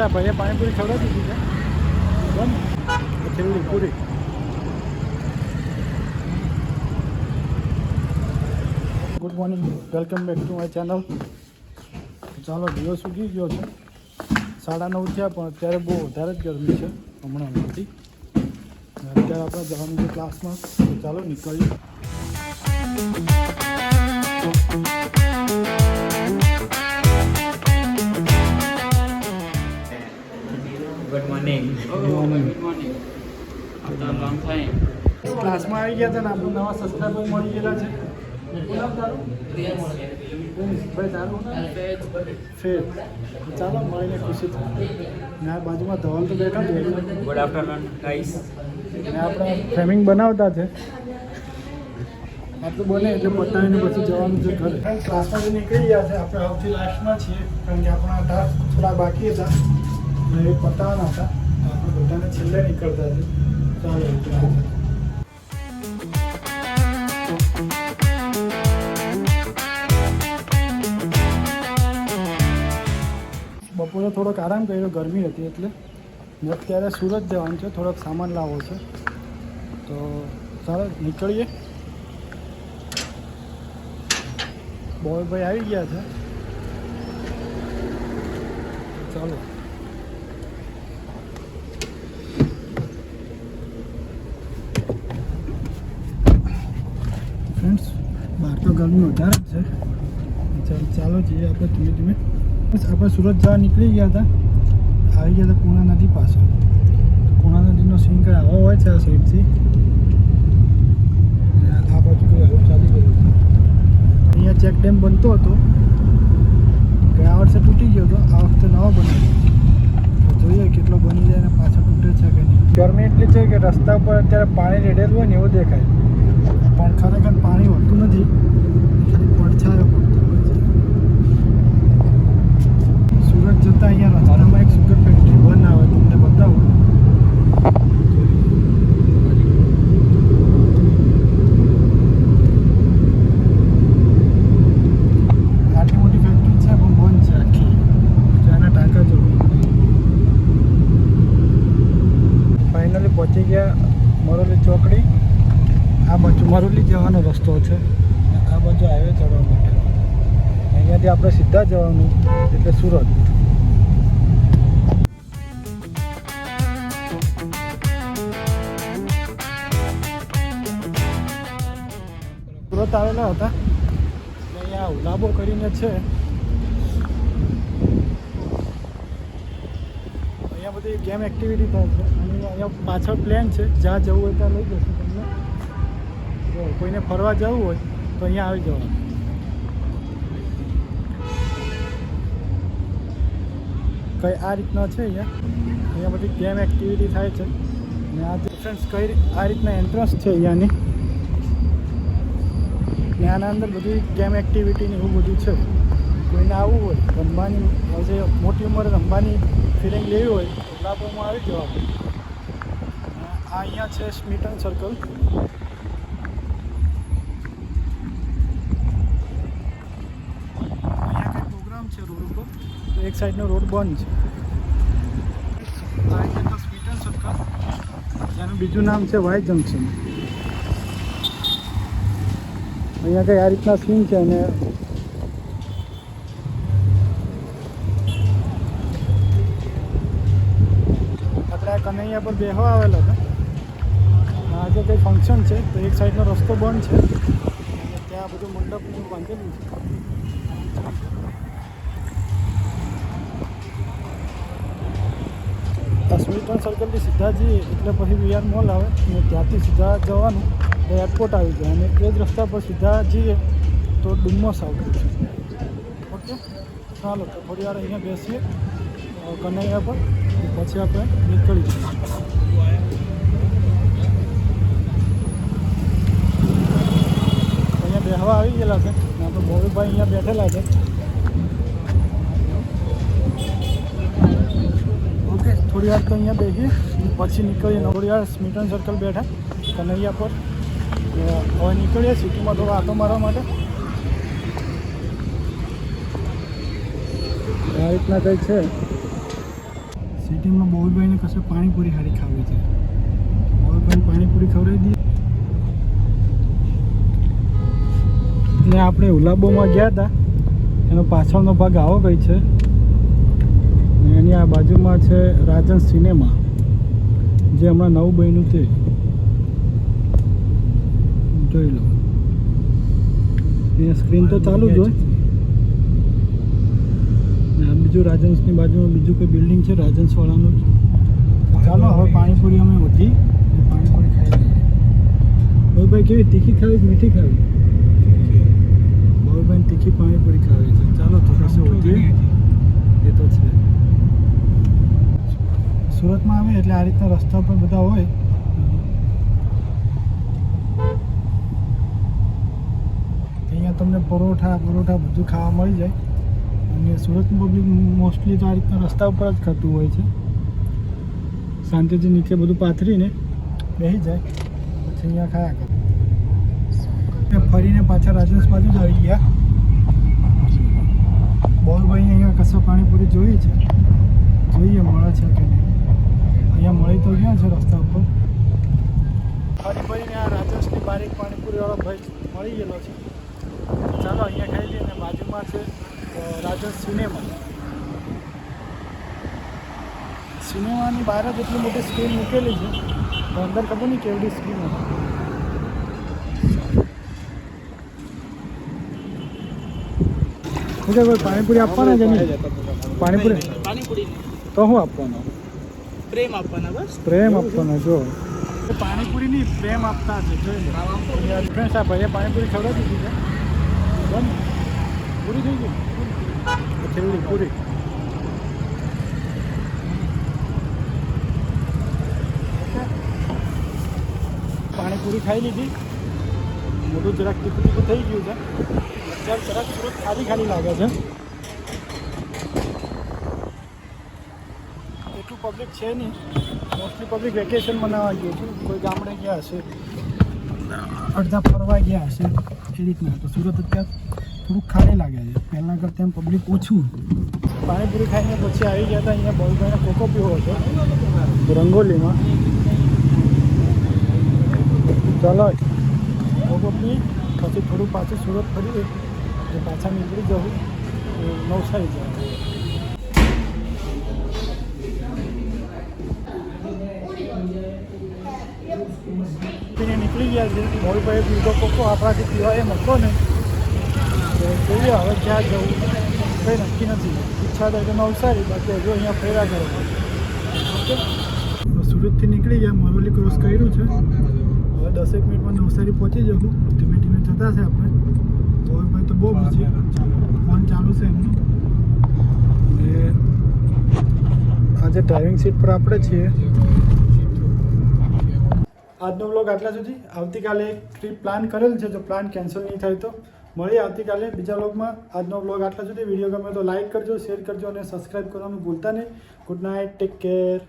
બસ આ ભાઈએ પાણીપુરી ખવડાવી દીધી છે બંધ છેલ્લી પૂરી. Good morning, welcome back to my channel. ચાલો દિવસ ઉગી ગયો છે, 9:30 થયા પણ અત્યારે બહુ વધારે જ ગરમી છે હમણાં નથી. અત્યારે આપણે જવાનું છે ક્લાસમાં, તો ચાલો નીકળીએ. Good morning. After long time ક્લાસમાં આવી ગયા હતા ને આપણે નવા સબસ્ક્રાઈબર મળી ગયેલા છે. ફેર ચાલો મળીને ખુશી થાય. ને આ બાજુમાં ધવલ તો બેઠા જ હોય. Good afternoon guys. ને આપણે ફ્રેમિંગ બનાવતા છે, આટલું બને એટલે પતાવીને પછી જવાનું છે ઘરે. ક્લાસમાંથી નીકળી ગયા છે, આપણે સૌથી લાસ્ટમાં છીએ કારણ કે આપણા ટાસ્ક થોડા બાકી હતા ને એ પતાવવાના હતા. આપણે બધાને છેલ્લે નીકળતા છે. ચાલો બપોરે થોડોક આરામ કર્યો, ગરમી હતી એટલે. ને અત્યારે સુરત જવાનું છે, થોડોક સામાન લાવવો છે, તો ચાલો નીકળીએ. બોયભાઈ આવી ગયા છે, ચાલો. ફ્રેન્ડ્સ, બહાર તો ગરમી વધારે જ છે. ચાલો જઈએ આપણે ધીમે ધીમે. બસ આપણે સુરત જવા નીકળી ગયા હતા, આવી ગયા હતા પૂર્ણા નદી પાસે. પૂર્ણા નદીનો સીન કંઈ આવો હોય છે આ સાઈડથી. આ બાજુ ચાલી ગયું. અહીંયા ચેક ડેમ બનતો હતો, ગયા વર્ષે તૂટી ગયો હતો, આ વખતે નવો બનાવ્યો. જોઈએ કેટલો બની જાય અને પાછળ તૂટે છે કે નહીં. ગરમી એટલી છે કે રસ્તા પર અત્યારે પાણી રેડેલું હોય ને એવું દેખાય, પણ ખરેખર પાણી હોતું નથી, ખાલી પડછાયો પડતો હોય છે. સુરત જતાં અહીંયા રસ્તામાં એક સુગર ફેક્ટરી બંધ આવે, તમને બતાવું. આટલી મોટી ફેક્ટરી છે પણ બંધ છે આખી, એના ટાંકા જેવું. ફાઇનલી પહોંચી ગયા મરોલી ચોકડી. આ બાજુ મરોલી જવાનો રસ્તો છે, આ બાજુ હાઈવે ચડવા માટે. અહીંયાથી આપણે સીધા જવાનું એટલે સુરત. સુરત આવેલા હતા, અહીંયા ઉલાબો કરીને છે. અહીંયા બધી ગેમ એક્ટિવિટી થાય છે અને અહીંયા પાછળ પ્લેન છે, જ્યાં જવું હોય ત્યાં લઈ જશું તમને. જો કોઈને ફરવા જવું હોય તો અહીંયા આવી જવાનું. કંઈ આ રીતના છે અહીંયા બધી ગેમ એક્ટિવિટી થાય છે. ને આ ફ્રેન્ડ્સ કઈ આ રીતના એન્ટ્રન્સ છે અહીંયાની. ને આના અંદર બધી ગેમ એક્ટિવિટી ને એવું બધું છે. કોઈને આવવું હોય રમવાની, જે મોટી ઉંમરે રમવાની ફિલિંગ લેવી હોય તો લાભોમાં આવી જવાનું. આ અહીંયા છે સ્મિટન સર્કલ. અહીંયા કંઈ પ્રોગ્રામ છે રોડ ઉપર, તો એક સાઈડનો રોડ બંધ છે. આ અહીંયા તો સ્મિટન સર્કલ, જેનું બીજું નામ છે વાય જંકશન. અહીંયા કંઈ આ રીતના સીન છે. અને આપણે આ કનૈયા પર બેસવા આવેલા હતા. આજે કંઈ ફંક્શન છે તો એક સાઈડનો રસ્તો બંધ છે, અને ત્યાં બધું મંડપનું બાંધેલું છે. સ્મિટન સર્કલથી સીધા જઈએ એટલે પછી વીઆર મોલ આવે, અને ત્યાંથી સીધા જવાનું એરપોર્ટ આવી જાય, અને એ જ રસ્તા પર સીધા જઈએ તો ડુમ્મસ આવતું છે. ઓકે, ચાલો તો થોડી વાર અહીંયા બેસીએ કનૈયા પર, પછી આપણે નીકળી જઈએ. અહીંયા બેસવા આવી ગયેલા છે, અને આપણે બોરુભાઈ અહીંયા બેઠેલા છે. ઓકે, થોડી વાર તો અહીંયા બેસીએ પછી નીકળીએ. થોડી વાર સ્મિટન સર્કલ બેઠા કનૈયા પર. હવે નીકળીએ સિટીમાં થોડો આટો મારવા માટે. આ રીતના કંઈક છે. સિટીમાં બહુભાઈને કશે પાણીપુરી સારી ખાવી છે. બહુભાઈને પાણીપુરી ખવડાવી દઈએ. એટલે આપણે ઉલાબોમાં ગયા હતા, એનો પાછળનો ભાગ આવો ગઈ છે. અને એની આ બાજુમાં છે રાજન સિનેમા, જે હમણાં નવું બન્યું તે જોઈ લો. અહીંયા સ્ક્રીન તો ચાલુ જ હોય. અને આ બીજું રાજન્સની બાજુમાં બીજું કોઈ બિલ્ડિંગ છે રાજન્સવાળાનું. ચાલો હવે પાણીપુરી અમે વધી પાણીપુરી ખાઈ લઈએ. હવે ભાઈ કેવી તીખી ખાવી કે મીઠી ખાવી? ભાઈ તીખી પાણીપુરી ખાવી છે. ચાલો તો કશે વધીએ. એ તો છે, સુરતમાં આવે એટલે આ રીતના રસ્તા પર બધા હોય. અહીંયા તમને પરોઠા બધું ખાવા મળી જાય. અને સુરતનું પબ્લિક મોસ્ટલી તો આ રીતના રસ્તા ઉપર જ ખાતું હોય છે. શાંતિથી નીચે બધું પાથરીને બેસી જાય, પછી અહીંયા ખાયા કરે. ફરીને પાછા રાજન્સ બાજુ જ આવી ગયા. બોલભાઈ અહીંયા કશો પાણીપુરી જોઈ છે, જોઈએ મળે છે કે નહીં. અહીંયા મળી તો ગયા છે રસ્તા ઉપર. ફરી ફરીને આ રાજન્સની બારીક પાણીપુરીવાળો ભાઈ મળી ગયેલો છે. ચાલો અહીંયા ખાઈ લઈએ. અને બાજુમાં છે રાજન્સ સિનેમાની બહાર જ એટલી મોટી સ્ક્રીન મૂકેલી છે, તો અંદર ખબર નહીં કેવડી સ્ક્રીન હતી. ઓકે કોઈ પાણીપુરી આપવાના છે નહીં? પાણીપુરી તો શું આપવાનો? પ્રેમ આપવાના બસ. પ્રેમ આપવાનો. જો પાણીપુરી નહીં, પ્રેમ આપતા છે. જોઈ લો ડિફરન્સ. આ ભાઈએ પાણીપુરી ખવડાવી દીધી છે. બને પૂરી થઈ ગઈ, છેલ્લી પૂરી. પાણીપુરી ખાઈ લીધી. મોટું જરાક તીખું થઈ ગયું છે. અત્યારે જરાક સુરત ખાલી લાગે છે. એટલું પબ્લિક છે નહીં. મોસ્ટલી પબ્લિક વેકેશન મનાવવા ગયું છે. કોઈ ગામડે ગયા હશે, અડધા ફરવા ગયા હશે, એ રીતના. તો સુરત અત્યારે થોડુંક ખાલી લાગે છે. પહેલાં કરતાં એમ પબ્લિક ઓછું. પાણીપુરી ખાઈને પછી આવી ગયા હતા અહીંયા બહુભાઈને કોકો પીવો હતો રંગોલીમાં. ચાલો કોકો પી પછી થોડું પાછું સુરત ફરીએ, પાછા નીકળી જવું નવસારી જાય. પીને નીકળી ગયા છે. મોલભાઈ પીધો કોકો આપણાથી પીવાય એમ હતો ને. જોઈએ હવે ક્યાં જવું કંઈ નક્કી નથી. ઈચ્છા થાય તો નવસારી, બાકી હજુ અહીંયા ફેરા કરો. ઓકે, સુરતથી નીકળી ગયા, મરોલી ક્રોસ કર્યું છે. હવે 10 મિનિટમાં નવસારી પહોંચી જવું. ધીમે ધીમે જતા છે આપણે. મોલભાઈ તો બહુ બીજી ફોન ચાલુ છે એમનું. અને આજે ડ્રાઇવિંગ સીટ પર આપણે છીએ. આજનો વ્લોગ આટલા સુધી. આવતીકાલે એક ટ્રીપ પ્લાન કરેલ છે. જો પ્લાન કેન્સલ નહીં થાય તો મળીએ આવતીકાલે બીજા વ્લોગમાં. આજનો વ્લોગ આટલા સુધી. વિડીયો ગમે તો લાઇક કરજો, શેર કરજો અને સબસ્ક્રાઈબ કરવાનું ભૂલતા નહીં. Good night, take care.